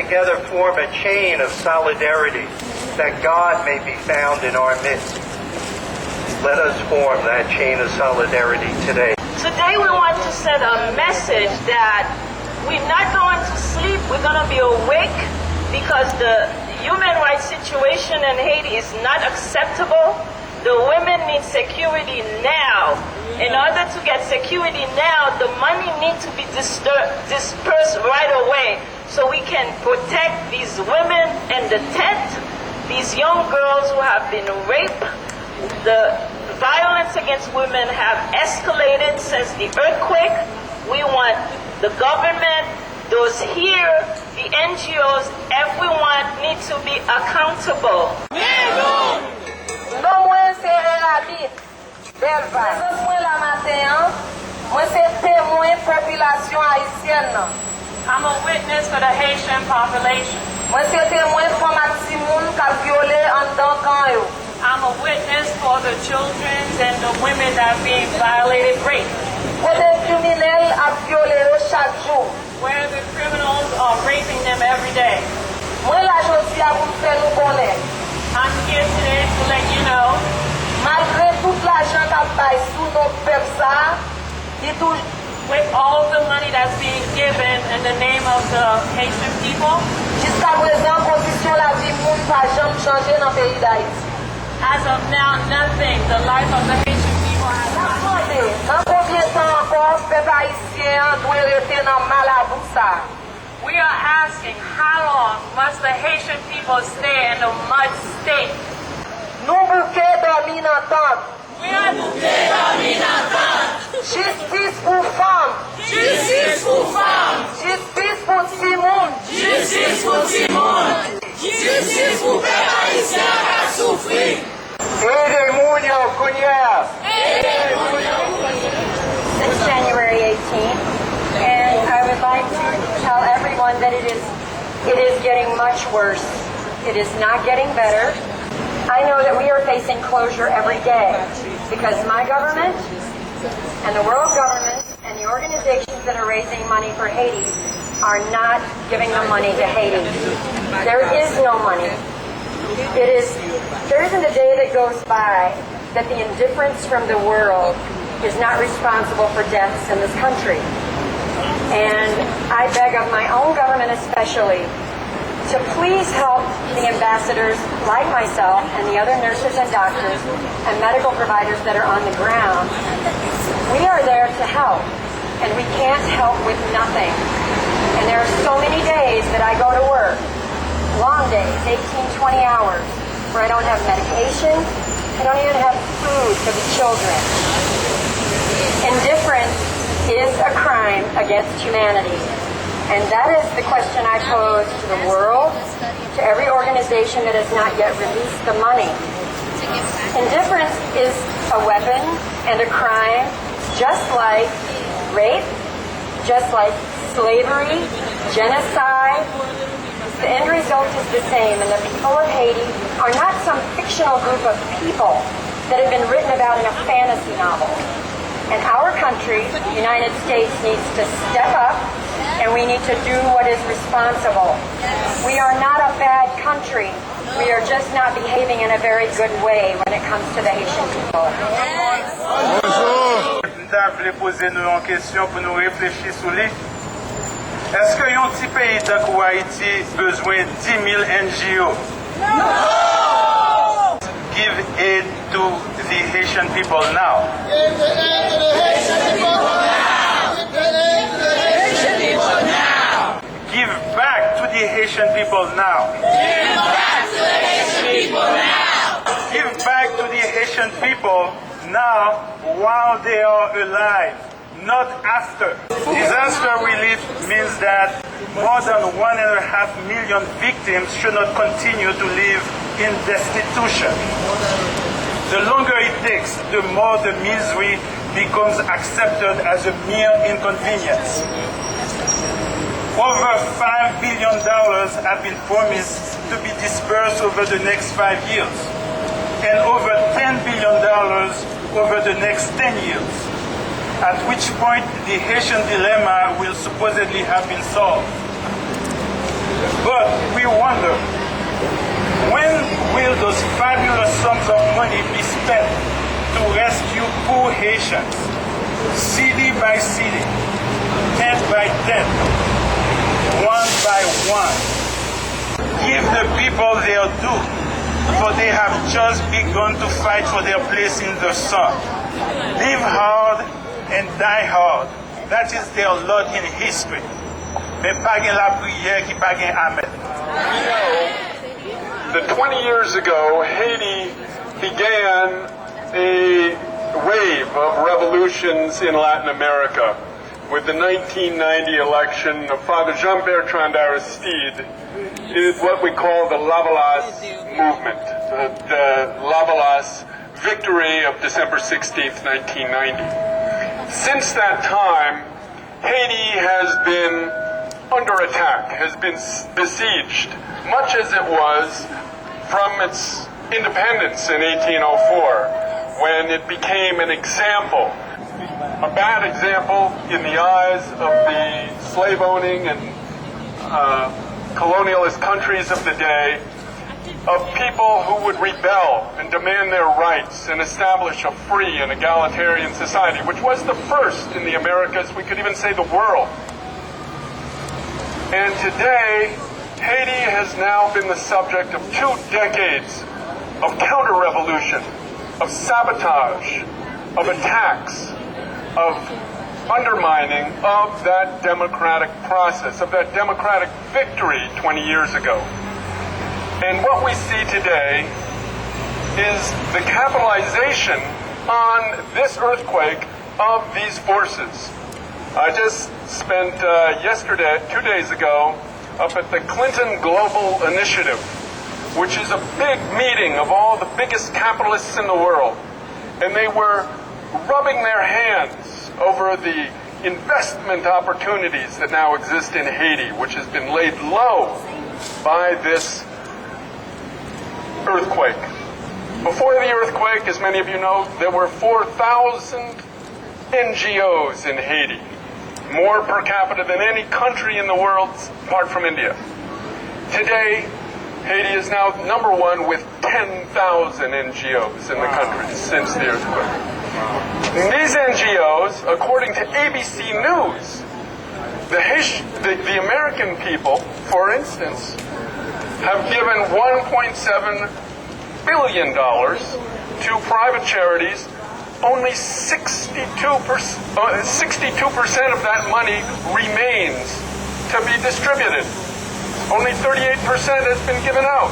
together form a chain of solidarity, that God may be found in our midst. Let us form that chain of solidarity today. Today we want to send a message that we're not going to sleep, we're going to be awake, because the human rights situation in Haiti is not acceptable. The women need security now. In order to get security now, the money needs to be dispersed right away so we can protect these women in the tent, these young girls who have been raped. The violence against women have escalated since the earthquake. We want the government, those here, the NGOs, everyone needs to be accountable. I'm a witness for the Haitian population. I'm a witness for the children and the women that are being violated, raped. Where the criminals are raping them every day. I'm here today to let you know, with all the money that's being given in the name of the Haitian people, as of now, nothing. The life of the Haitian people has not changed. We are asking, how long must the Haitian people stay in the mud state? We are Justice pour femmes. Justice pour femmes. Justice pour Simon. Justice pour Simon. Justice pour peuple haïtien qui a souffert. Since January 18th, and I would like to tell everyone that it is getting much worse. It is not getting better. I know that we are facing closure every day because my government and the world governments and the organizations that are raising money for Haiti are not giving the money to Haiti. There is no money. There isn't a day that goes by that the indifference from the world is not responsible for deaths in this country. And I beg of my own government especially to please help the ambassadors like myself and the other nurses and doctors and medical providers that are on the ground. We are there to help, and we can't help with nothing. And there are so many days that I go to work, long days, 18, 20 hours, where I don't have medication, I don't even have food for the children. Indifference is a crime against humanity. And that is the question I pose to the world, to every organization that has not yet released the money. Indifference is a weapon and a crime, just like rape, just like slavery, genocide. The end result is the same, and the people of Haiti are not some fictional group of people that have been written about in a fantasy novel. And our country, the United States, needs to step up, and we need to do what is responsible. We are not a bad country. We are just not behaving in a very good way when it comes to the Haitian people. Bonjour. Je voulais poser une question pour nous réfléchir sur lui. Est-ce que un petit pays comme Haïti besoin 10 000 NGO? No! Give aid to the Haitian people now. Give the aid to the Haitian people now! Give the aid to the Haitian people now! Give back to the Haitian people now. Give back to the Haitian people now! Give back to the Haitian people now while they are alive, not after. Disaster relief means that more than 1.5 million victims should not continue to live in destitution. The longer it takes, the more the misery becomes accepted as a mere inconvenience. Over $5 billion have been promised to be dispersed over the next 5 years, and over $10 billion over the next 10 years, at which point the Haitian dilemma will supposedly have been solved. But we wonder, when will those fabulous sums of money be spent to rescue poor Haitians, city by city, tent by tent, one by one? Give the people their due, for they have just begun to fight for their place in the sun. Live hard and die hard. That is their lot in history. Mais pas gen la prière qui pas gen amen. That 20 years ago, Haiti began a wave of revolutions in Latin America. With the 1990 election of Father Jean-Bertrand Aristide, is what we call the Lavalas movement, the Lavalas victory of December 16th, 1990. Since that time, Haiti has been under attack, has been besieged, much as it was from its independence in 1804, when it became an example, a bad example in the eyes of the slave-owning and colonialist countries of the day, of people who would rebel and demand their rights and establish a free and egalitarian society, which was the first in the Americas, we could even say the world. And today, Haiti has now been the subject of 2 decades of counter-revolution, of sabotage, of attacks, of undermining of that democratic process, of that democratic victory 20 years ago. And what we see today is the capitalization on this earthquake of these forces. I just spent yesterday, 2 days ago, up at the Clinton Global Initiative, which is a big meeting of all the biggest capitalists in the world. And they were rubbing their hands over the investment opportunities that now exist in Haiti, which has been laid low by this earthquake. Before the earthquake, as many of you know, there were 4,000 NGOs in Haiti, more per capita than any country in the world apart from India. Today, Haiti is now #1 with 10,000 NGOs in the country since the earthquake. These NGOs, according to ABC News, the American people, for instance, have given $1.7 billion to private charities. Only 62% of that money remains to be distributed. Only 38% has been given out.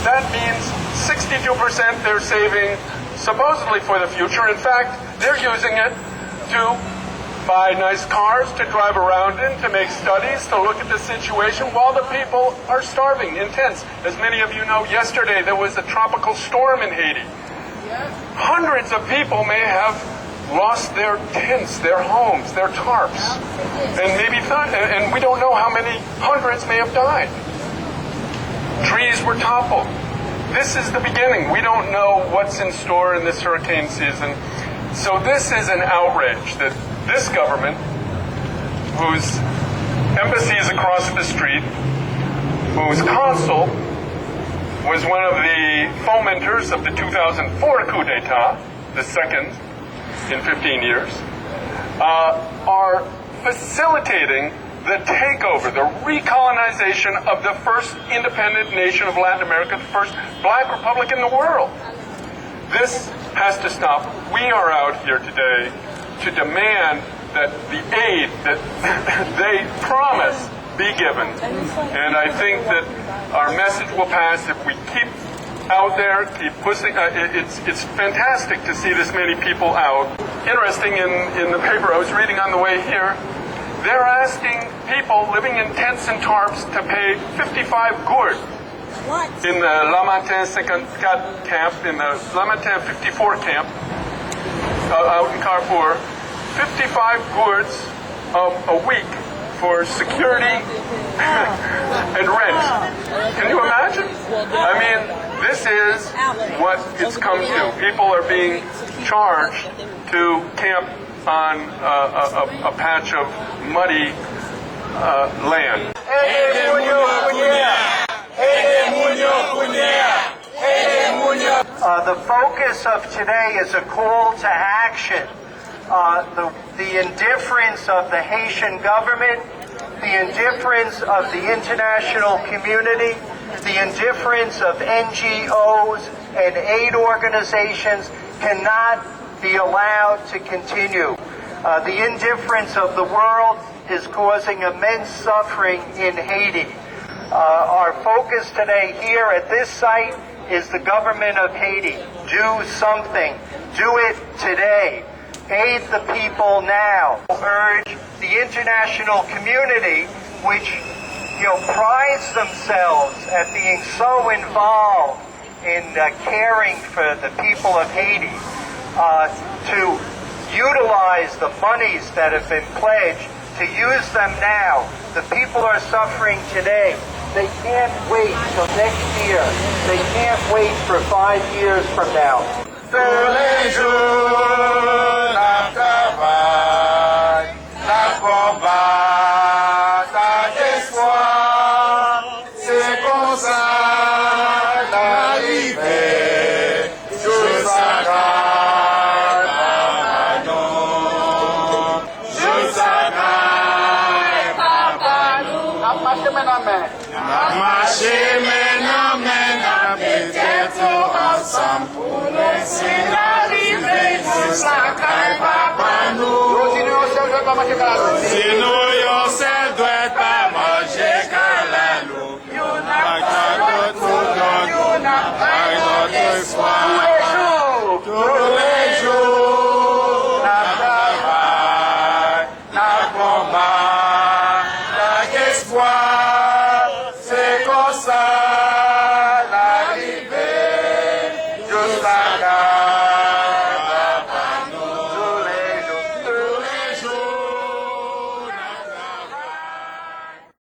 That means 62% they're saving supposedly for the future. In fact, they're using it to buy nice cars to drive around in, to make studies, to look at the situation while the people are starving in tents. As many of you know, yesterday there was a tropical storm in Haiti. Hundreds of people may have lost their tents, their homes, their tarps, and we don't know how many hundreds may have died. Trees were toppled. This is the beginning. We don't know what's in store in this hurricane season. So this is an outrage that this government, whose embassy is across the street, whose consul was one of the fomenters of the 2004 coup d'etat, the second in 15 years, are facilitating the takeover, the recolonization of the first independent nation of Latin America, the first black republic in the world. This has to stop. We are out here today to demand that the aid that they promised be given. And I think that our message will pass if we keep out there, keep pushing. It's fantastic to see this many people out. Interesting, in the paper I was reading on the way here, they're asking people living in tents and tarps to pay 55 gourd. What? In the La Matin 54 camp, in the La Matin 54 camp, out in Carrefour, 55 gourds a week for security and rent. Can you imagine? I mean, this is what it's come to. People are being charged to camp on a patch of muddy land. The focus of today is a call to action. The indifference of the Haitian government, the indifference of the international community, the indifference of NGOs and aid organizations cannot be allowed to continue. The indifference of the world is causing immense suffering in Haiti. Our focus today here at this site is the government of Haiti. Do something. Do it today. Aid the people now. Urge the international community, which prides themselves at being so involved in caring for the people of Haiti, to utilize the monies that have been pledged, to use them now. The people are suffering today. They can't wait till next year. They can't wait for 5 years from now. Tous les jours, la travail, la combat, la espoir, c'est comme ça l'arrivée, jusqu'à marcher maintenant, peut-être ensemble pour laisser l'arrivée jusqu'à Papa nous. Sinon, on se doit pas manger calalou. Notre espoir. Tous les jours, la travail, la combat, l'espoir. C'est comme ça l'arrivée jusqu'à